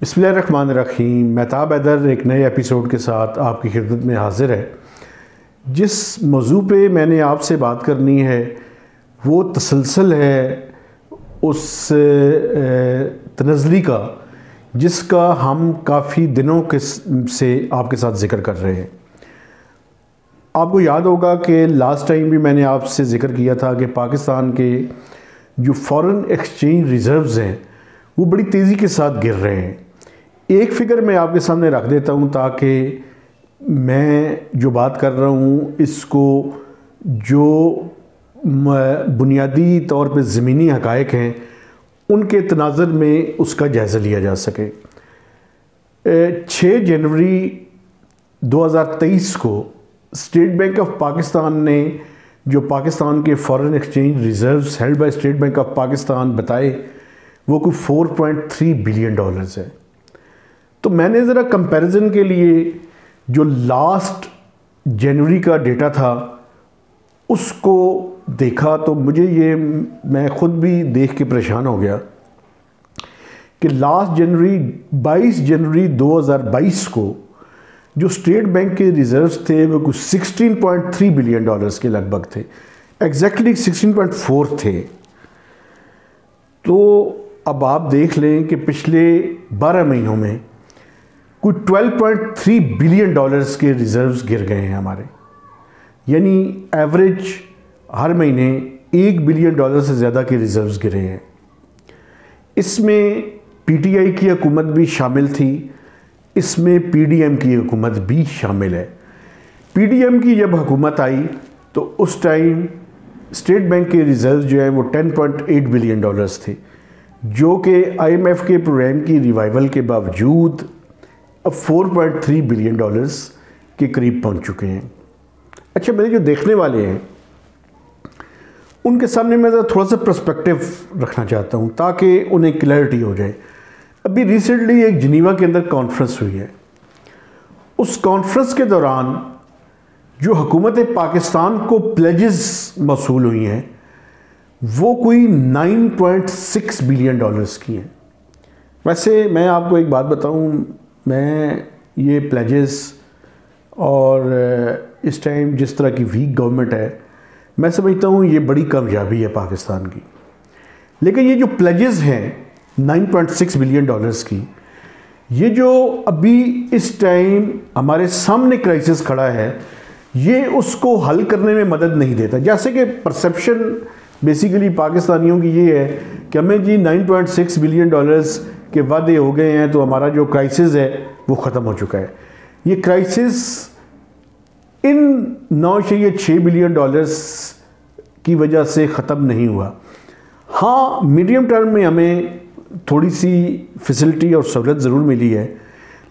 बिस्मिल्लाहिर्रहमानिर्रहीम। मेहताब हैदर एक नए एपिसोड के साथ आपकी खिदमत में हाज़िर है। जिस मौजू पे मैंने आपसे बात करनी है वो तसलसल है उस तनज़ली का जिसका हम काफ़ी दिनों के से आपके साथ ज़िक्र कर रहे हैं। आपको याद होगा कि लास्ट टाइम भी मैंने आपसे ज़िक्र किया था कि पाकिस्तान के जो फ़ॉरेन एक्सचेंज रिज़र्व्स हैं वो बड़ी तेज़ी के साथ गिर रहे हैं। एक फ़िगर मैं आपके सामने रख देता हूँ ताकि मैं जो बात कर रहा हूँ इसको जो बुनियादी तौर पे ज़मीनी हक़ाइक़ हैं उनके तनाज़ुर में उसका जायज़ा लिया जा सके। 6 जनवरी 2023 को स्टेट बैंक ऑफ पाकिस्तान ने जो पाकिस्तान के foreign exchange reserves held by state bank of Pakistan बताए वो कोई $4.3 बिलियन है। तो मैंने ज़रा कंपैरिजन के लिए जो लास्ट जनवरी का डेटा था उसको देखा तो मुझे ये मैं ख़ुद भी देख के परेशान हो गया कि लास्ट जनवरी 22 जनवरी 2022 को जो स्टेट बैंक के रिज़र्व्स थे वो कुछ $16.3 बिलियन के लगभग थे। एग्जैक्टली 16.4 थे। तो अब आप देख लें कि पिछले 12 महीनों में कुछ $12.3 बिलियन के रिज़र्व्स गिर गए हैं हमारे, यानी एवरेज हर महीने $1 बिलियन से ज़्यादा के रिज़र्व्स गिरे हैं। इसमें पीटीआई की हुकूमत भी शामिल थी, इसमें पीडीएम की हुकूमत भी शामिल है। पीडीएम की जब हुकूमत आई तो उस टाइम स्टेट बैंक के रिज़र्व जो है वो $10.8 बिलियन थे, जो कि आईएमएफ के प्रोग्राम की रिवाइवल के बावजूद अब $4.3 बिलियन के करीब पहुंच चुके हैं। अच्छा, मेरे जो देखने वाले हैं उनके सामने मैं थोड़ा सा पर्सपेक्टिव रखना चाहता हूं ताकि उन्हें क्लैरिटी हो जाए। अभी रिसेंटली एक जिनीवा के अंदर कॉन्फ्रेंस हुई है। उस कॉन्फ्रेंस के दौरान जो हुकूमत पाकिस्तान को प्लेजेस मौसूल हुई हैं वो कोई $9.6 बिलियन की हैं। वैसे मैं आपको एक बात बताऊं, मैं ये प्लेजेस और इस टाइम जिस तरह की वीक गवर्नमेंट है मैं समझता हूँ ये बड़ी कामयाबी है पाकिस्तान की। लेकिन ये जो प्लेजेस हैं $9.6 बिलियन की, ये जो अभी इस टाइम हमारे सामने क्राइसिस खड़ा है ये उसको हल करने में मदद नहीं देता। जैसे कि परसेप्शन बेसिकली पाकिस्तानियों की ये है कि हमें जी $9.6 बिलियन के वादे हो गए हैं तो हमारा जो क्राइसिस है वो ख़त्म हो चुका है। ये क्राइसिस इन $9.6 बिलियन की वजह से ख़त्म नहीं हुआ। हाँ, मीडियम टर्म में हमें थोड़ी सी फैसिलिटी और सहूलत ज़रूर मिली है,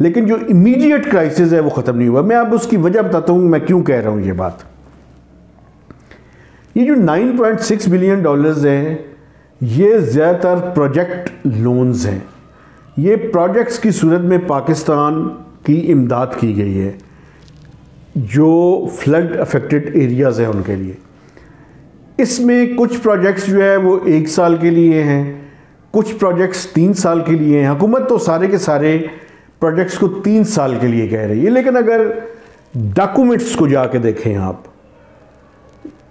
लेकिन जो इमीडिएट क्राइसिस है वो ख़त्म नहीं हुआ। मैं अब उसकी वजह बताता हूँ मैं क्यों कह रहा हूँ ये बात। ये जो $9.6 बिलियन हैं ये ज़्यादातर प्रोजेक्ट लोन्स हैं। ये प्रोजेक्ट्स की सूरत में पाकिस्तान की इमदाद की गई है जो फ्लड अफेक्टेड एरियाज़ हैं उनके लिए। इसमें कुछ प्रोजेक्ट्स जो है वो 1 साल के लिए हैं, कुछ प्रोजेक्ट्स 3 साल के लिए हैं। हुकूमत तो सारे के सारे प्रोजेक्ट्स को 3 साल के लिए कह रही है, लेकिन अगर डॉक्यूमेंट्स को जाके देखें आप,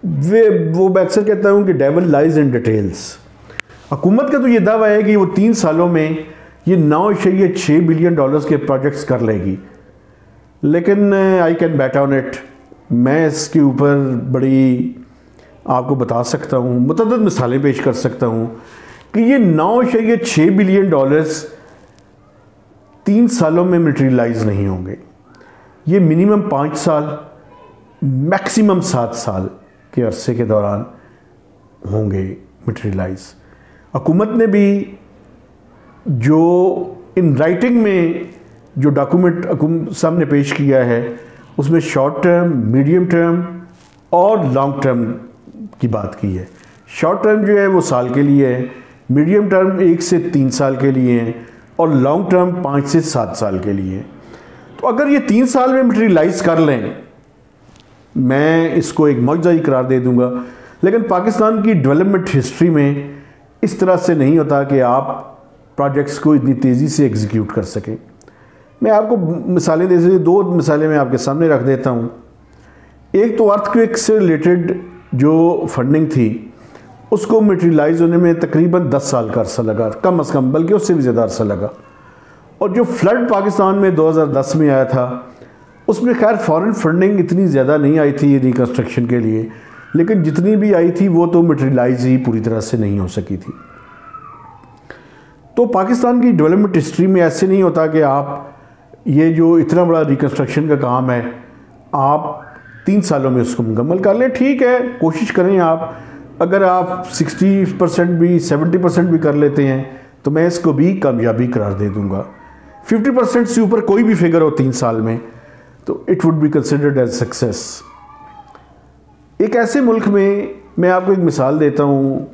वो मैं अक्सर कहता हूँ कि डेविल लाइज इन डिटेल्स। हुकूमत का तो ये दावा है कि वो 3 सालों में ये $9.6 बिलियन के प्रोजेक्ट्स कर लेगी, लेकिन I can bat on it. मैं इसके ऊपर बड़ी आपको बता सकता हूँ, मुतअद्दिद मिसालें पेश कर सकता हूँ कि ये $9.6 बिलियन 3 सालों में मटेरियलाइज नहीं होंगे। ये मिनिमम 5 साल मैक्सिमम 7 साल के अरसे के दौरान होंगे मटेरियलाइज। हुकूमत ने भी जो इन राइटिंग में जो डॉक्यूमेंट सामने पेश किया है उसमें शॉर्ट टर्म, मीडियम टर्म और लॉन्ग टर्म की बात की है। शॉर्ट टर्म जो है वो साल के लिए है, मीडियम टर्म 1 से 3 साल के लिए है और लॉन्ग टर्म 5 से 7 साल के लिए है। तो अगर ये 3 साल में मटेरियलाइज कर लें मैं इसको एक मौजज़ा ही करार दे दूंगा। लेकिन पाकिस्तान की डेवलपमेंट हिस्ट्री में इस तरह से नहीं होता कि आप प्रोजेक्ट्स को इतनी तेज़ी से एग्जीक्यूट कर सकें। मैं आपको मिसालें दे सकती, 2 मिसालें मैं आपके सामने रख देता हूँ। एक तो अर्थक्वेक से रिलेटेड जो फंडिंग थी उसको मटेरियलाइज होने में तकरीबन 10 साल का अरसा लगा, कम अज़ कम, बल्कि उससे भी ज़्यादा अरसा लगा। और जो फ्लड पाकिस्तान में 2010 में आया था उसमें खैर फॉरेन फंडिंग इतनी ज़्यादा नहीं आई थी रिकन्स्ट्रक्शन के लिए, लेकिन जितनी भी आई थी वो तो मटेरियलाइज ही पूरी तरह से नहीं हो सकी थी। तो पाकिस्तान की डेवलपमेंट हिस्ट्री में ऐसे नहीं होता कि आप ये जो इतना बड़ा रिकन्स्ट्रक्शन का काम है आप 3 सालों में उसको मुकम्मल कर लें। ठीक है, कोशिश करें आप, अगर आप 60% भी 70% भी कर लेते हैं तो मैं इसको भी कामयाबी करार दे दूंगा। 50% से ऊपर कोई भी फिगर हो 3 साल में तो it would be considered as success. एक ऐसे मुल्क में मैं आपको एक मिसाल देता हूँ,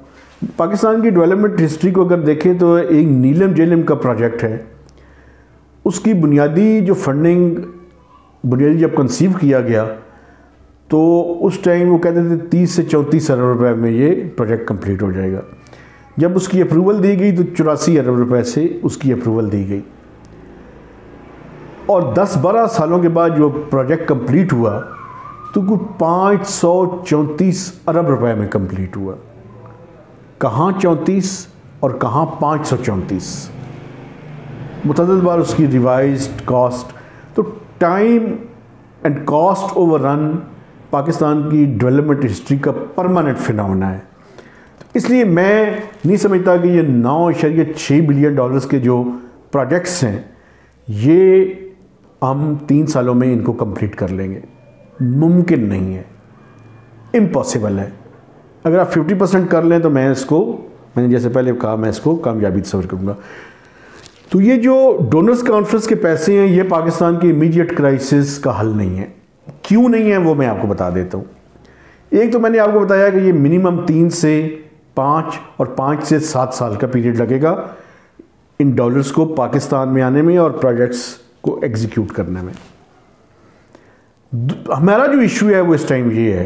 पाकिस्तान की डेवलपमेंट हिस्ट्री को अगर देखें तो एक नीलम जेलम का प्रोजेक्ट है। उसकी बुनियादी जो फंडिंग जब कंसीव किया गया तो उस टाइम वो कहते थे 30 से 34 अरब रुपए में ये प्रोजेक्ट कंप्लीट हो जाएगा। जब उसकी अप्रूवल दी गई तो 84 अरब रुपए से उसकी अप्रूवल दी गई और 10-12 सालों के बाद जो प्रोजेक्ट कंप्लीट हुआ तो कुछ 534 अरब रुपए में कंप्लीट हुआ। कहाँ 34 और कहाँ 534, मुतअद्दिद बार उसकी रिवाइज्ड कॉस्ट। तो time and cost overrun Pakistan की डेवलपमेंट हिस्ट्री का परमानेंट फिनोमेना है। इसलिए मैं नहीं समझता कि ये 9.6 बिलियन डॉलर्स के जो प्रोजेक्ट्स हैं ये हम 3 सालों में इनको कंप्लीट कर लेंगे। मुमकिन नहीं है, इम्पॉसिबल है। अगर आप 50% कर लें तो मैंने जैसे पहले कहा, मैं इसको कामयाबी से सफर करूँगा। तो ये जो डोनर्स कॉन्फ्रेंस के पैसे हैं ये पाकिस्तान की इमीडिएट क्राइसिस का हल नहीं है। क्यों नहीं है वो मैं आपको बता देता हूँ। एक तो मैंने आपको बताया कि ये मिनिमम 3 से 5 और 5 से 7 साल का पीरियड लगेगा इन डॉलर्स को पाकिस्तान में आने में और प्रोजेक्ट्स को एग्जीक्यूट करने में। हमारा जो इशू है वो इस टाइम ये है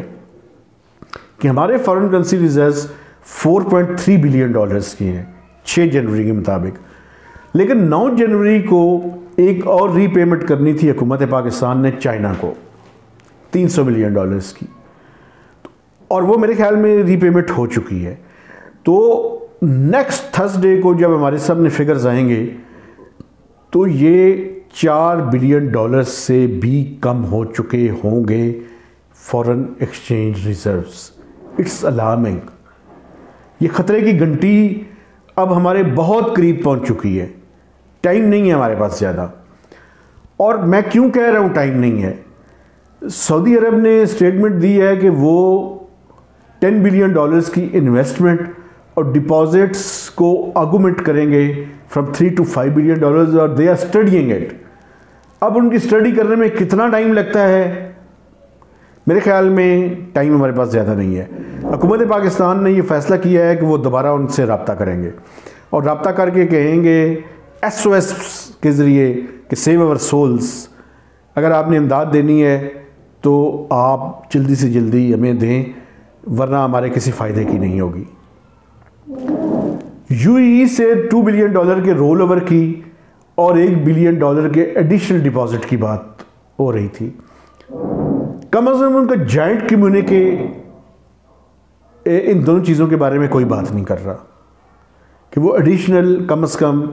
कि हमारे foreign currency reserves 4.3 billion dollars की हैं 6 जनवरी के मुताबिक, लेकिन 9 जनवरी को एक और रीपेमेंट करनी थी हुकूमत पाकिस्तान ने चाइना को 300 मिलियन डॉलर्स की, और वो मेरे ख्याल में रीपेमेंट हो चुकी है। तो नेक्स्ट थर्सडे को जब हमारे सामने फिगर्स आएंगे तो ये 4 बिलियन डॉलर्स से भी कम हो चुके होंगे foreign exchange reserves. It's alarming. ये ख़तरे की घंटी अब हमारे बहुत करीब पहुंच चुकी है। टाइम नहीं है हमारे पास ज़्यादा। और मैं क्यों कह रहा हूँ टाइम नहीं है, सऊदी अरब ने स्टेटमेंट दी है कि वो 10 बिलियन डॉलर्स की इन्वेस्टमेंट और डिपॉजिट्स को आर्गूमेंट करेंगे फ्रॉम 3 to 5 बिलियन डॉलर्स और दे आर स्टडीइंग इट। अब उनकी स्टडी करने में कितना टाइम लगता है, मेरे ख्याल में टाइम हमारे पास ज़्यादा नहीं है। हुकूमत पाकिस्तान ने ये फ़ैसला किया है कि वो दोबारा उनसे रब्ता करेंगे और रब्ता करके कहेंगे SOS के ज़रिए कि सेव अवर सोल्स, अगर आपने इमदाद देनी है तो आप जल्दी से जल्दी हमें दें, वरना हमारे किसी फ़ायदे की नहीं होगी। UAE से 2 बिलियन डॉलर के रोल ओवर की और 1 बिलियन डॉलर के एडिशनल डिपॉजिट की बात हो रही थी। कम अज़ कम उनका जॉइंट कम्युनिके इन दोनों चीज़ों के बारे में कोई बात नहीं कर रहा कि वो एडिशनल कम अज़ कम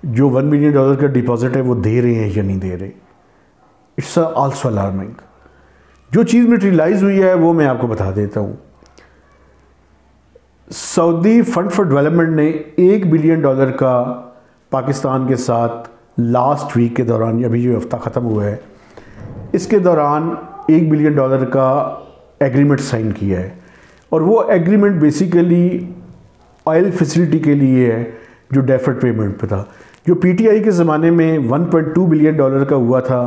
जो 1 बिलियन डॉलर का डिपॉजिट है वो दे रहे हैं या नहीं दे रहे। It's also alarming. जो चीज़ मटेरियलाइज हुई है वो मैं आपको बता देता हूँ। सऊदी फंड फॉर डेवलपमेंट ने 1 बिलियन डॉलर का पाकिस्तान के साथ लास्ट वीक के दौरान, अभी जो हफ्ता ख़त्म हुआ है, इसके दौरान 1 बिलियन डॉलर का एग्रीमेंट साइन किया है। और वो एग्रीमेंट बेसिकली ऑयल फैसिलिटी के लिए है जो डेफर्ड पेमेंट पे था। जो PTI के ज़माने में 1.2 बिलियन डॉलर का हुआ था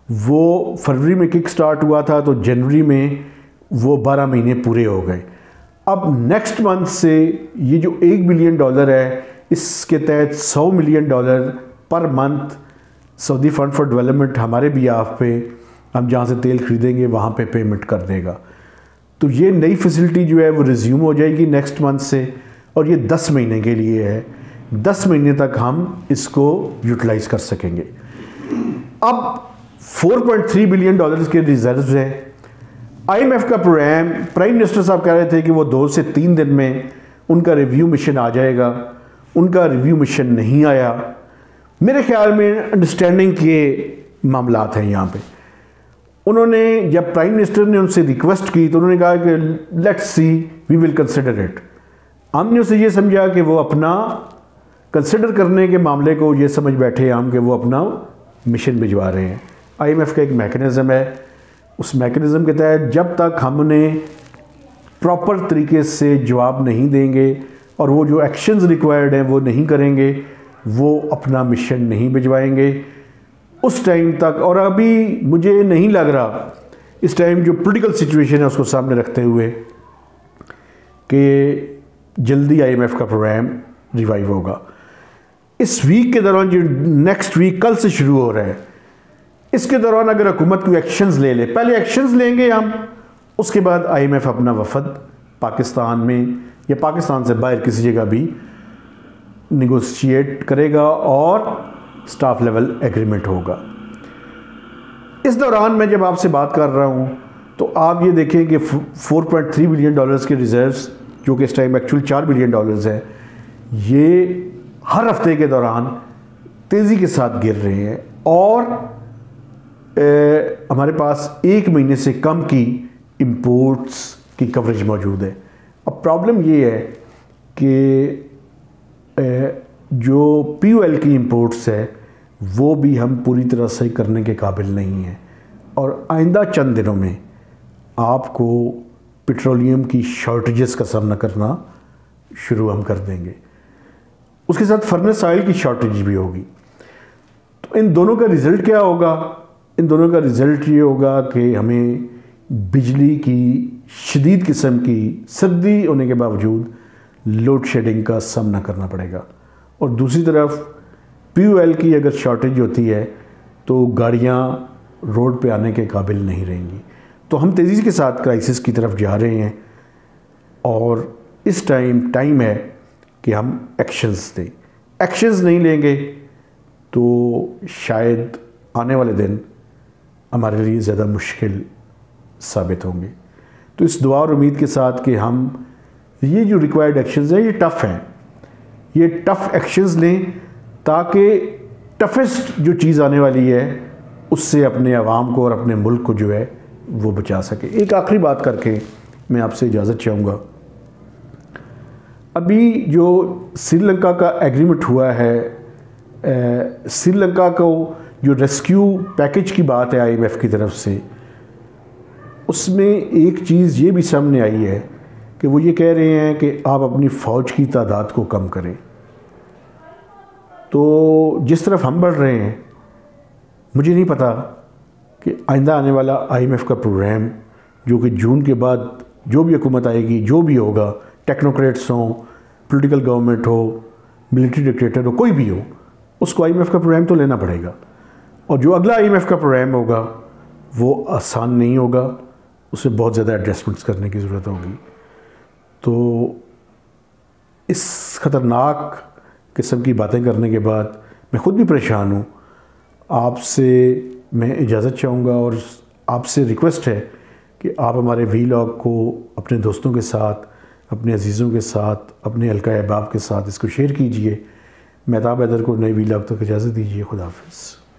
वो फरवरी में किक स्टार्ट हुआ था, तो जनवरी में वो 12 महीने पूरे हो गए। अब नेक्स्ट मंथ से ये जो 1 बिलियन डॉलर है इसके तहत 100 million dollar per month Saudi fund for development हमारे बिहाफ पे, हम जहाँ से तेल खरीदेंगे वहाँ पे पेमेंट कर देगा। तो ये नई फैसिलिटी जो है वो रिज्यूम हो जाएगी नेक्स्ट मंथ से, और ये 10 महीने के लिए है। 10 महीने तक हम इसको यूटिलाइज कर सकेंगे। अब 4.3 बिलियन डॉलर्स के रिजर्व्स हैं। IMF का प्रोग्राम, प्राइम मिनिस्टर साहब कह रहे थे कि वो 2 से 3 दिन में उनका रिव्यू मिशन आ जाएगा। उनका रिव्यू मिशन नहीं आया। मेरे ख्याल में अंडरस्टैंडिंग के मामलात हैं यहाँ पे। उन्होंने, जब प्राइम मिनिस्टर ने उनसे रिक्वेस्ट की तो उन्होंने कहा कि let's see, we will consider it. हमने उसे ये समझा कि वो अपना कंसिडर करने के मामले को ये समझ बैठे हम कि वो अपना मिशन भिजवा रहे हैं। IMF का एक मैकेनिज़्म है, उस मैकेनिज़्म के तहत जब तक हमने प्रॉपर तरीके से जवाब नहीं देंगे और वो जो एक्शंस रिक्वायर्ड हैं वो नहीं करेंगे, वो अपना मिशन नहीं भिजवाएंगे उस टाइम तक। और अभी मुझे नहीं लग रहा इस टाइम जो पॉलिटिकल सिचुएशन है उसको सामने रखते हुए कि जल्दी IMF का प्रोग्राम रिवाइव होगा। इस वीक के दौरान, जो नेक्स्ट वीक कल से शुरू हो रहा है, इसके दौरान अगर हुकूमत कोई एक्शंस ले ले, पहले एक्शंस लेंगे हम, उसके बाद IMF अपना वफद पाकिस्तान में या पाकिस्तान से बाहर किसी जगह भी निगोशिएट करेगा और स्टाफ लेवल एग्रीमेंट होगा। इस दौरान मैं जब आपसे बात कर रहा हूँ तो आप ये देखें कि 4.3 बिलियन डॉलर्स के रिजर्व्स, जो कि इस टाइम एक्चुअल 4 बिलियन डॉलर्स है, ये हर हफ्ते के दौरान तेज़ी के साथ गिर रहे हैं और हमारे पास 1 महीने से कम की इंपोर्ट्स की कवरेज मौजूद है। अब प्रॉब्लम ये है कि जो POL की इंपोर्ट्स है वो भी हम पूरी तरह से करने के काबिल नहीं हैं और आइंदा चंद दिनों में आपको पेट्रोलियम की शॉर्टेजेस का सामना करना शुरू हम कर देंगे। उसके साथ फर्नेस ऑयल की शॉर्टेज भी होगी। तो इन दोनों का रिज़ल्ट क्या होगा? इन दोनों का रिज़ल्ट ये होगा कि हमें बिजली की शदीद किस्म की सर्दी होने के बावजूद लोड शेडिंग का सामना करना पड़ेगा और दूसरी तरफ POL की अगर शॉर्टेज होती है तो गाड़ियाँ रोड पे आने के काबिल नहीं रहेंगी। तो हम तेज़ी के साथ क्राइसिस की तरफ जा रहे हैं और इस टाइम है कि हम एक्शंस दें। एक्शंस नहीं लेंगे तो शायद आने वाले दिन हमारे लिए ज़्यादा मुश्किल साबित होंगे। तो इस दुआ और उम्मीद के साथ कि हम ये जो रिक्वायर्ड एक्शंस हैं ये टफ़ हैं, ये टफ़ एक्शंस लें ताकि टफेस्ट जो चीज़ आने वाली है उससे अपने अवाम को और अपने मुल्क को जो है वो बचा सके। एक आखिरी बात करके मैं आपसे इजाज़त चाहूँगा। अभी जो श्रीलंका का एग्रीमेंट हुआ है, श्रीलंका को जो रेस्क्यू पैकेज की बात है IMF की तरफ से, उसमें एक चीज़ ये भी सामने आई है कि वो ये कह रहे हैं कि आप अपनी फ़ौज की तादाद को कम करें। तो जिस तरफ हम बढ़ रहे हैं, मुझे नहीं पता कि आइंदा आने वाला IMF का प्रोग्राम, जो कि जून के बाद जो भी हुकूमत आएगी, जो भी होगा, टेक्नोक्रेट्स हों, पॉलिटिकल गवर्नमेंट हो, मिलिट्री डिक्टेटर हो, कोई भी हो, उसको IMF का प्रोग्राम तो लेना पड़ेगा। और जो अगला IMF का प्रोग्राम होगा वो आसान नहीं होगा, उसे बहुत ज़्यादा एडजस्टमेंट्स करने की ज़रूरत होगी। तो इस ख़तरनाक किस्म की बातें करने के बाद मैं ख़ुद भी परेशान हूँ। आपसे मैं इजाज़त चाहूँगा और आपसे रिक्वेस्ट है कि आप हमारे वीलॉग को अपने दोस्तों के साथ, अपने अजीज़ों के साथ, अपने हल्का अहबाब के साथ इसको शेयर कीजिए। मेहताब हैदर को नए वीलॉग तक इजाज़त दीजिए। खुदा हाफ़िज़।